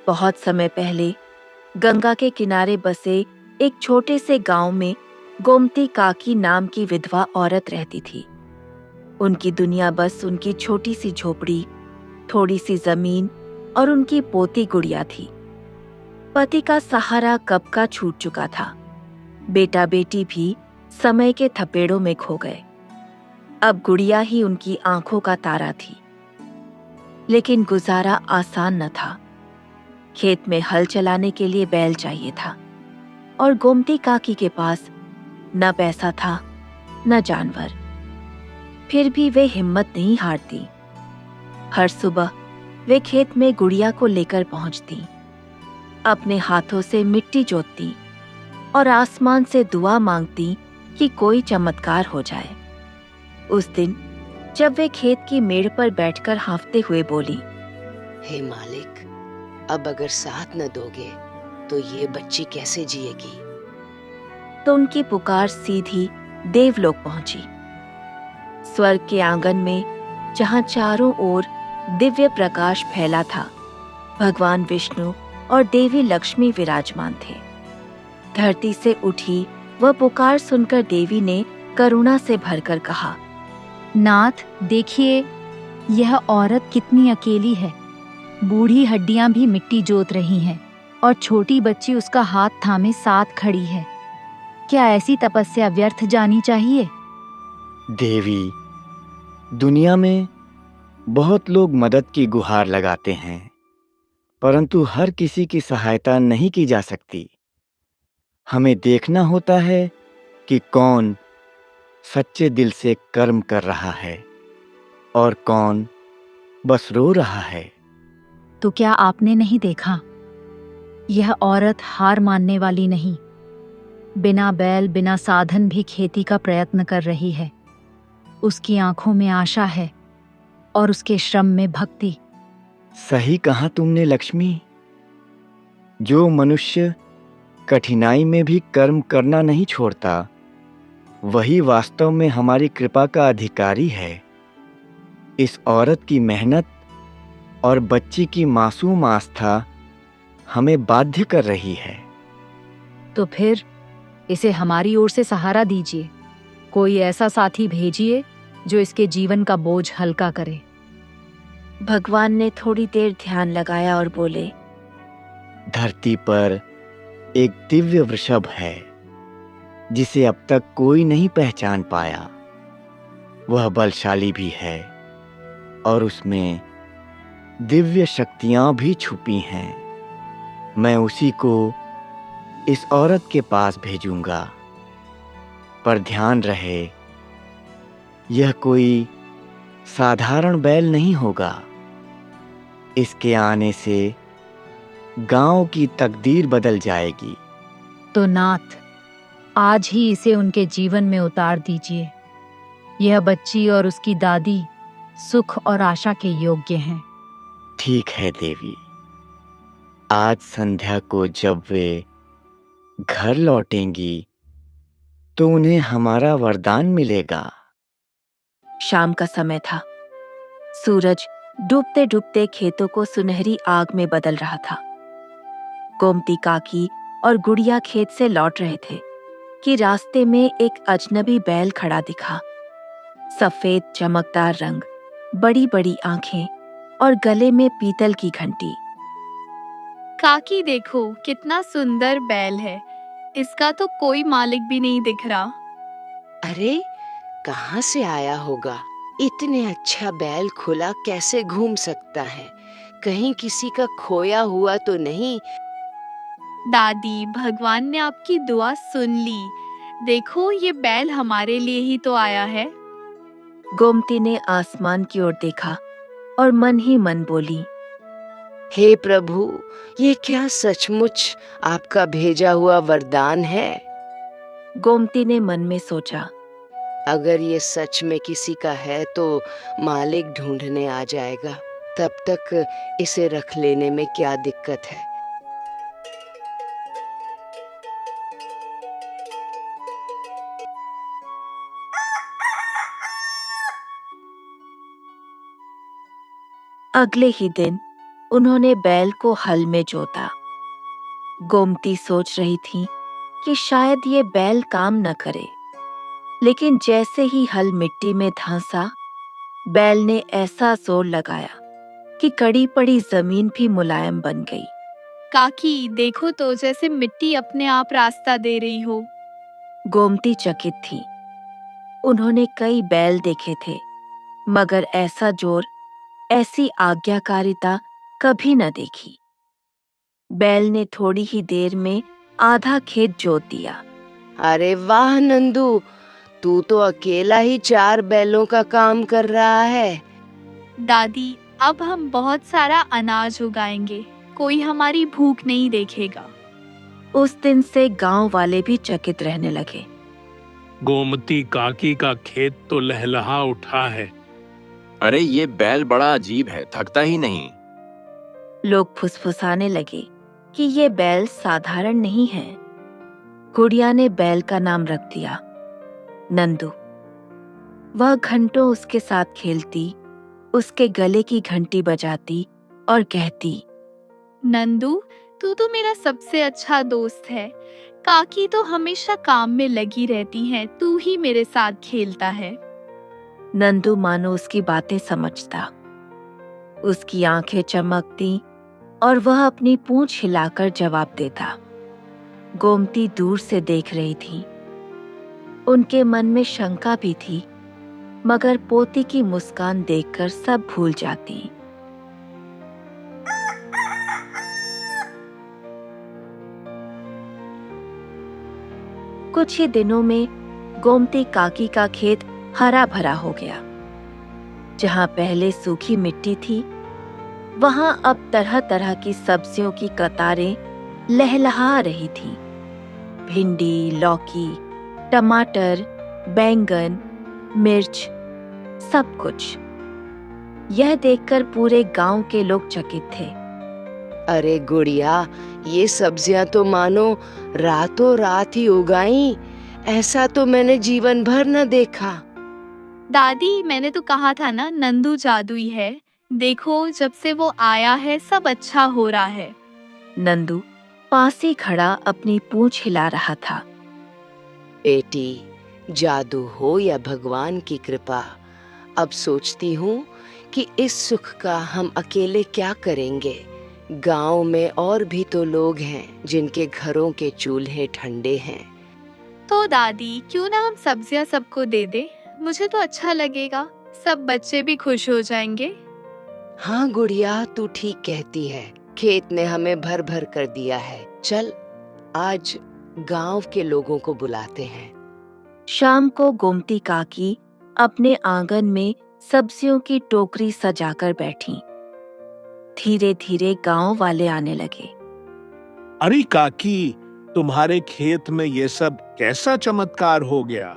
बहुत समय पहले गंगा के किनारे बसे एक छोटे से गांव में गोमती काकी नाम की विधवा औरत रहती थी। उनकी दुनिया बस उनकी छोटी सी झोपड़ी, थोड़ी सी जमीन और उनकी पोती गुड़िया थी। पति का सहारा कब का छूट चुका था। बेटा बेटी भी समय के थपेड़ों में खो गए। अब गुड़िया ही उनकी आंखों का तारा थी। लेकिन गुजारा आसान न था। खेत में हल चलाने के लिए बैल चाहिए था और गोमती काकी के पास न पैसा था न जानवर। फिर भी वे हिम्मत नहीं हारती। हर सुबह वे खेत में गुड़िया को लेकर पहुंचती, अपने हाथों से मिट्टी जोतती और आसमान से दुआ मांगती कि कोई चमत्कार हो जाए। उस दिन जब वे खेत की मेड़ पर बैठकर हांफते हुए बोली, हे मालिक, अब अगर साथ न दोगे तो ये बच्ची कैसे जिएगी? तो उनकी पुकार सीधी देवलोक पहुंची। स्वर्ग के आंगन में जहां चारों ओर दिव्य प्रकाश फैला था, भगवान विष्णु और देवी लक्ष्मी विराजमान थे। धरती से उठी वह पुकार सुनकर देवी ने करुणा से भरकर कहा, नाथ, देखिए यह औरत कितनी अकेली है। बूढ़ी हड्डियां भी मिट्टी जोत रही हैं और छोटी बच्ची उसका हाथ थामे साथ खड़ी है। क्या ऐसी तपस्या व्यर्थ जानी चाहिए? देवी, दुनिया में बहुत लोग मदद की गुहार लगाते हैं, परंतु हर किसी की सहायता नहीं की जा सकती। हमें देखना होता है कि कौन सच्चे दिल से कर्म कर रहा है और कौन बस रो रहा है। तो क्या आपने नहीं देखा? यह औरत हार मानने वाली नहीं। बिना बैल बिना साधन भी खेती का प्रयत्न कर रही है। उसकी आंखों में आशा है और उसके श्रम में भक्ति। सही कहा तुमने लक्ष्मी। जो मनुष्य कठिनाई में भी कर्म करना नहीं छोड़ता, वही वास्तव में हमारी कृपा का अधिकारी है। इस औरत की मेहनत और बच्ची की मासूम आस्था हमें बाध्य कर रही है। तो फिर इसे हमारी ओर से सहारा दीजिए। कोई ऐसा साथी भेजिए जो इसके जीवन का बोझ हल्का करे। भगवान ने थोड़ी देर ध्यान लगाया और बोले, धरती पर एक दिव्य वृषभ है जिसे अब तक कोई नहीं पहचान पाया। वह बलशाली भी है और उसमें दिव्य शक्तियां भी छुपी हैं। मैं उसी को इस औरत के पास भेजूंगा। पर ध्यान रहे, यह कोई साधारण बैल नहीं होगा। इसके आने से गांव की तकदीर बदल जाएगी। तो नाथ, आज ही इसे उनके जीवन में उतार दीजिए। यह बच्ची और उसकी दादी सुख और आशा के योग्य हैं। ठीक है देवी। आज संध्या को जब वे घर लौटेंगी तो उन्हें हमारा वरदान मिलेगा। शाम का समय था। सूरज डूबते डूबते खेतों को सुनहरी आग में बदल रहा था। गोमती काकी और गुड़िया खेत से लौट रहे थे कि रास्ते में एक अजनबी बैल खड़ा दिखा। सफेद चमकदार रंग, बड़ी बड़ी आंखें और गले में पीतल की घंटी। काकी देखो, कितना सुंदर बैल है। इसका तो कोई मालिक भी नहीं दिख रहा। अरे, कहाँ से आया होगा? इतने अच्छा बैल खुला कैसे घूम सकता है? कहीं किसी का खोया हुआ तो नहीं? दादी, भगवान ने आपकी दुआ सुन ली। देखो, ये बैल हमारे लिए ही तो आया है। गोमती ने आसमान की ओर देखा और मन ही मन बोली, हे प्रभु, ये क्या सचमुच आपका भेजा हुआ वरदान है? गोमती ने मन में सोचा, अगर ये सच में किसी का है तो मालिक ढूंढने आ जाएगा। तब तक इसे रख लेने में क्या दिक्कत है? अगले ही दिन उन्होंने बैल को हल में जोता। गोमती सोच रही थी कि शायद ये बैल काम न करे, लेकिन जैसे ही हल मिट्टी में धंसा, बैल ने ऐसा जोर लगाया कि कड़ी पड़ी जमीन भी मुलायम बन गई। काकी देखो तो, जैसे मिट्टी अपने आप रास्ता दे रही हो। गोमती चकित थी। उन्होंने कई बैल देखे थे, मगर ऐसा जोर, ऐसी आज्ञाकारिता कभी न देखी। बैल ने थोड़ी ही देर में आधा खेत जोत दिया। अरे वाह नंदू, तू तो अकेला ही 4 बैलों का काम कर रहा है। दादी, अब हम बहुत सारा अनाज उगाएंगे, कोई हमारी भूख नहीं देखेगा। उस दिन से गांव वाले भी चकित रहने लगे। गोमती काकी का खेत तो लहलहा उठा है। अरे ये बैल बड़ा अजीब है, थकता ही नहीं। लोग फुसफुसाने लगे कि ये बैल साधारण नहीं है। गुड़िया ने बैल का नाम रख दिया नंदू। वह घंटों उसके साथ खेलती, उसके गले की घंटी बजाती और कहती, नंदू, तू तो मेरा सबसे अच्छा दोस्त है। काकी तो हमेशा काम में लगी रहती है, तू ही मेरे साथ खेलता है। नंदू मानो उसकी बातें समझता। उसकी आंखें चमकती और वह अपनी पूंछ हिलाकर जवाब देता। गोमती दूर से देख रही थी। उनके मन में शंका भी थी, मगर पोती की मुस्कान देखकर सब भूल जाती। कुछ ही दिनों में गोमती काकी का खेत हरा भरा हो गया। जहां पहले सूखी मिट्टी थी, वहां अब तरह तरह की सब्जियों की कतारें लहलहा रही थी। भिंडी, लौकी, टमाटर, बैंगन, मिर्च, सब कुछ। यह देखकर पूरे गांव के लोग चकित थे। अरे गुड़िया, ये सब्जियां तो मानो रातों रात ही उगाई। ऐसा तो मैंने जीवन भर न देखा। दादी, मैंने तो कहा था ना, नंदू जादुई है। देखो, जब से वो आया है सब अच्छा हो रहा है। नंदू पास ही खड़ा अपनी पूंछ हिला रहा था। बेटी, जादू हो या भगवान की कृपा, अब सोचती हूँ कि इस सुख का हम अकेले क्या करेंगे। गांव में और भी तो लोग हैं जिनके घरों के चूल्हे ठंडे हैं। तो दादी, क्यों ना हम सब्जियां सबको दे दे? मुझे तो अच्छा लगेगा, सब बच्चे भी खुश हो जाएंगे। हाँ गुड़िया, तू ठीक कहती है। खेत ने हमें भर भर कर दिया है। चल, आज गांव के लोगों को बुलाते हैं। शाम को गोमती काकी अपने आंगन में सब्जियों की टोकरी सजाकर बैठी। धीरे धीरे गांव वाले आने लगे। अरे काकी, तुम्हारे खेत में ये सब कैसा चमत्कार हो गया?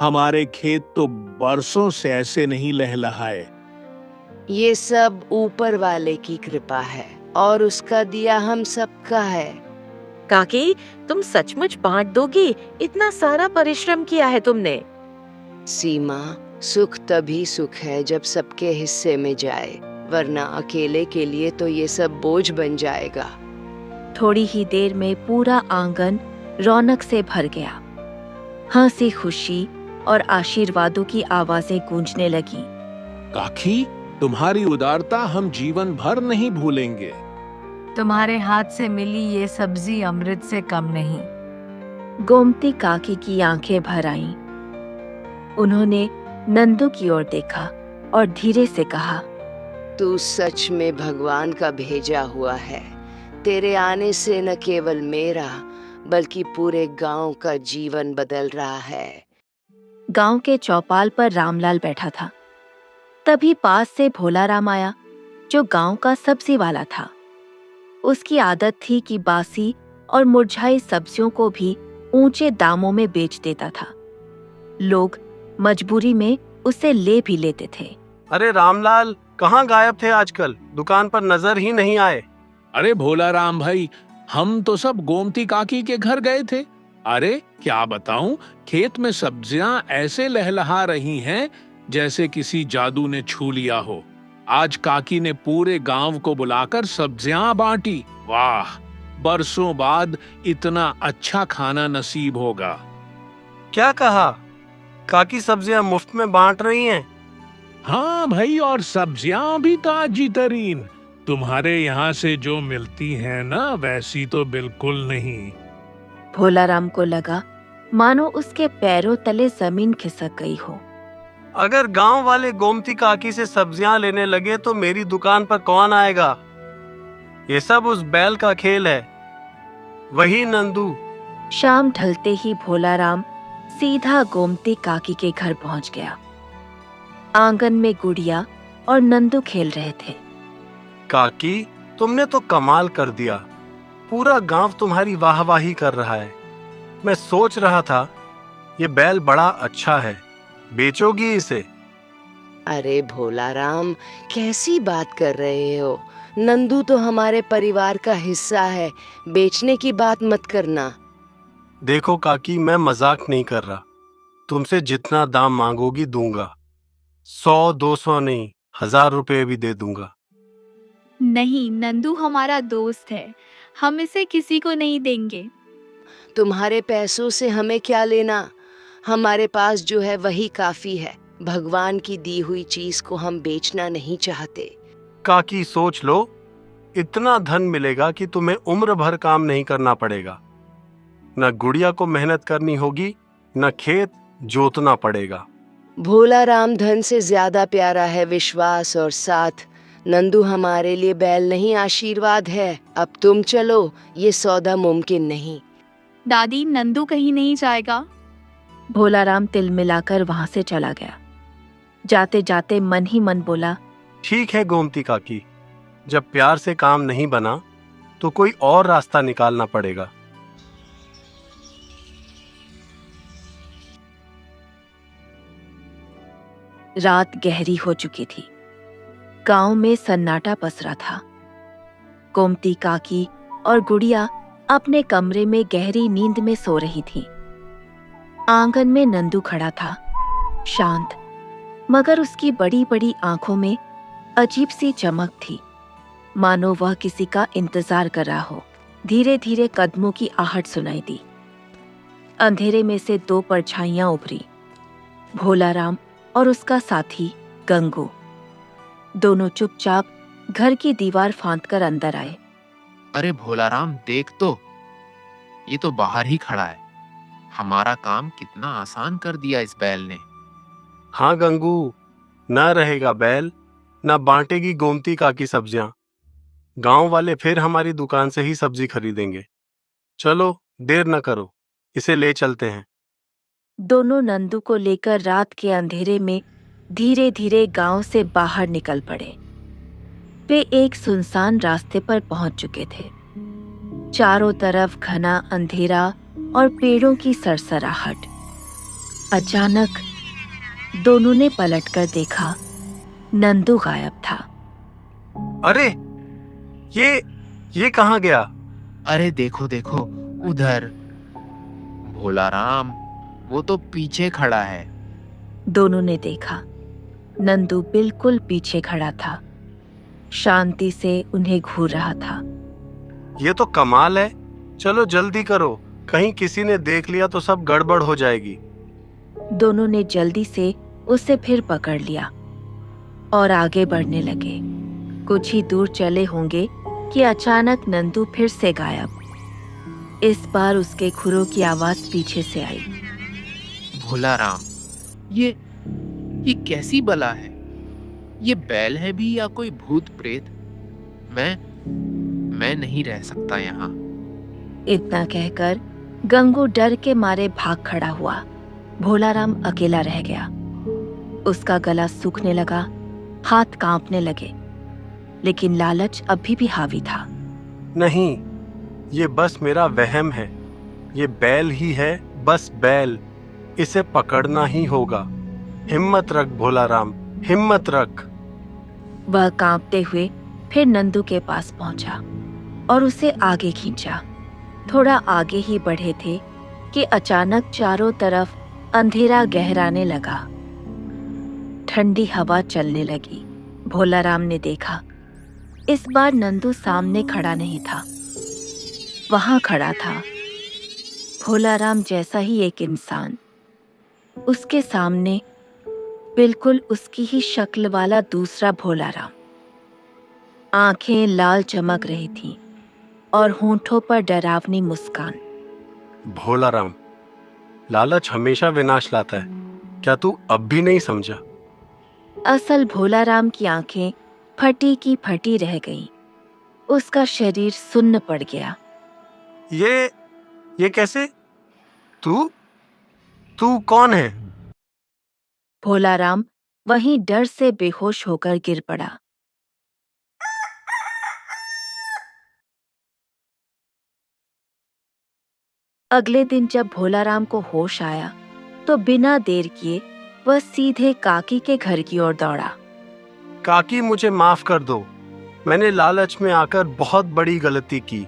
हमारे खेत तो बरसों से ऐसे नहीं लहलहाए। ये सब ऊपर वाले की कृपा है और उसका दिया हम सबका है। काकी, तुम सचमुच बांट दोगी? इतना सारा परिश्रम किया है तुमने। सीमा, सुख तभी सुख है जब सबके हिस्से में जाए, वरना अकेले के लिए तो ये सब बोझ बन जाएगा। थोड़ी ही देर में पूरा आंगन रौनक से भर गया। हंसी खुशी और आशीर्वादों की आवाजें गूंजने लगी। काकी, तुम्हारी उदारता हम जीवन भर नहीं भूलेंगे। तुम्हारे हाथ से मिली ये सब्जी अमृत से कम नहीं। गोमती काकी की आंखें भर आईं। उन्होंने नंदू की ओर देखा और धीरे से कहा, तू सच में भगवान का भेजा हुआ है। तेरे आने से न केवल मेरा बल्कि पूरे गांव का जीवन बदल रहा है। गांव के चौपाल पर रामलाल बैठा था। तभी पास से भोला राम आया, जो गांव का सब्जी वाला था। उसकी आदत थी कि बासी और मुरझाई सब्जियों को भी ऊंचे दामों में बेच देता था। लोग मजबूरी में उसे ले भी लेते थे। अरे रामलाल, कहाँ गायब थे आजकल? दुकान पर नजर ही नहीं आए। अरे भोला राम भाई, हम तो सब गोमती काकी के घर गए थे। अरे क्या बताऊं, खेत में सब्जियां ऐसे लहलहा रही हैं जैसे किसी जादू ने छू लिया हो। आज काकी ने पूरे गांव को बुलाकर सब्जियां बांटी। वाह, बरसों बाद इतना अच्छा खाना नसीब होगा। क्या कहा? काकी सब्जियां मुफ्त में बांट रही हैं? हाँ भाई, और सब्जियां भी ताजी तरीन। तुम्हारे यहाँ से जो मिलती हैं ना, वैसी तो बिल्कुल नहीं। भोलाराम को लगा मानो उसके पैरों तले जमीन खिसक गई हो। अगर गांव वाले गोमती काकी से सब्जियां लेने लगे तो मेरी दुकान पर कौन आएगा? ये सब उस बैल का खेल है। वही नंदू। शाम ढलते ही भोलाराम सीधा गोमती काकी के घर पहुंच गया। आंगन में गुड़िया और नंदू खेल रहे थे। काकी, तुमने तो कमाल कर दिया। पूरा गांव तुम्हारी वाहवाही कर रहा है। मैं सोच रहा था ये बैल बड़ा अच्छा है, बेचोगी इसे? अरे भोलाराम, कैसी बात कर रहे हो? नंदू तो हमारे परिवार का हिस्सा है, बेचने की बात मत करना। देखो काकी, मैं मजाक नहीं कर रहा। तुमसे जितना दाम मांगोगी दूंगा। 100-200 नहीं, 1000 रुपए भी दे दूंगा। नहीं, नंदू हमारा दोस्त है, हम इसे किसी को नहीं देंगे। तुम्हारे पैसों से हमें क्या लेना? हमारे पास जो है वही काफी है। भगवान की दी हुई चीज को हम बेचना नहीं चाहते। काकी, सोच लो, इतना धन मिलेगा कि तुम्हें उम्र भर काम नहीं करना पड़ेगा। न गुड़िया को मेहनत करनी होगी, न खेत जोतना पड़ेगा। भोलाराम, धन से ज्यादा प्यारा है विश्वास और साथ। नंदू हमारे लिए बैल नहीं, आशीर्वाद है। अब तुम चलो, ये सौदा मुमकिन नहीं। दादी, नंदू कहीं नहीं जाएगा। भोलाराम तिल मिलाकर वहां से चला गया। जाते जाते मन ही मन बोला, ठीक है गोमती काकी, जब प्यार से काम नहीं बना तो कोई और रास्ता निकालना पड़ेगा। रात गहरी हो चुकी थी। गांव में सन्नाटा पसरा था। गोमती काकी और गुड़िया अपने कमरे में गहरी नींद में सो रही थीं। आंगन में नंदू खड़ा था, शांत, मगर उसकी बड़ी बड़ी आंखों में अजीब सी चमक थी, मानो वह किसी का इंतजार कर रहा हो। धीरे धीरे कदमों की आहट सुनाई दी। अंधेरे में से 2 परछाइयां उभरी, भोलाराम और उसका साथी गंगू। दोनों चुपचाप घर की दीवार फांदकर अंदर आए। अरे भोलाराम, देख तो, ये तो बाहर ही खड़ा है। हमारा काम कितना आसान कर दिया इस बैल ने। हाँ गंगू, न रहेगा बैल, न बांटेगी गोमती काकी सब्जियां। गांव वाले फिर हमारी दुकान से ही सब्जी खरीदेंगे। चलो, देर न करो, इसे ले चलते हैं। दोनों नंदू को लेकर रात के अंधेरे में धीरे धीरे गांव से बाहर निकल पड़े। वे एक सुनसान रास्ते पर पहुंच चुके थे। चारों तरफ घना अंधेरा और पेड़ों की सरसराहट। अचानक दोनों ने पलटकर देखा, नंदू गायब था। अरे, ये कहाँ गया? अरे देखो देखो, उधर। भोलाराम, वो तो पीछे खड़ा है। दोनों ने देखा, नंदू बिल्कुल पीछे खड़ा था, शांति से उन्हें घूर रहा था। ये तो कमाल है। चलो जल्दी करो, कहीं किसी ने देख लिया तो सब गड़बड़ हो जाएगी। दोनों ने जल्दी से उसे फिर पकड़ लिया और आगे बढ़ने लगे। कुछ ही दूर चले होंगे कि अचानक नंदू फिर से गायब। इस बार उसके खुरों की आवाज पीछे से आई। भोलाराम, ये कैसी बला है? ये बैल है भी या कोई भूत प्रेत? मैं नहीं रह सकता यहाँ। इतना कहकर गंगू डर के मारे भाग खड़ा हुआ। भोलाराम अकेला रह गया। उसका गला सूखने लगा, हाथ कांपने लगे, लेकिन लालच अभी भी हावी था। नहीं, ये बस मेरा वहम है। ये बैल ही है, बस बैल। इसे पकड़ना ही होगा। हिम्मत रख भोलाराम, हिम्मत रख। वह कांपते हुए फिर नंदू के पास पहुंचा और उसे आगे खींचा। थोड़ा आगे ही बढ़े थे कि अचानक चारों तरफ अंधेरा गहराने लगा। ठंडी हवा चलने लगी। भोलाराम ने देखा, इस बार नंदू सामने खड़ा नहीं था, वहां खड़ा था भोलाराम जैसा ही एक इंसान। उसके सामने बिल्कुल उसकी ही शक्ल वाला दूसरा भोलाराम। आंखें लाल चमक रही थीं और होंठों पर डरावनी मुस्कान। भोलाराम, लालच हमेशा विनाश लाता है, क्या तू अब भी नहीं समझा? असल भोलाराम की आंखें फटी की फटी रह गईं। उसका शरीर सुन्न पड़ गया। ये कैसे? तू कौन है? भोलाराम वहीं डर से बेहोश होकर गिर पड़ा। अगले दिन जब भोलाराम को होश आया तो बिना देर किए वह सीधे काकी के घर की ओर दौड़ा। काकी, मुझे माफ कर दो। मैंने लालच में आकर बहुत बड़ी गलती की,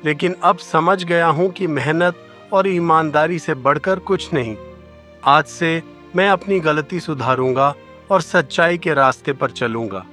लेकिन अब समझ गया हूँ कि मेहनत और ईमानदारी से बढ़कर कुछ नहीं। आज से मैं अपनी गलती सुधारूंगा और सच्चाई के रास्ते पर चलूंगा।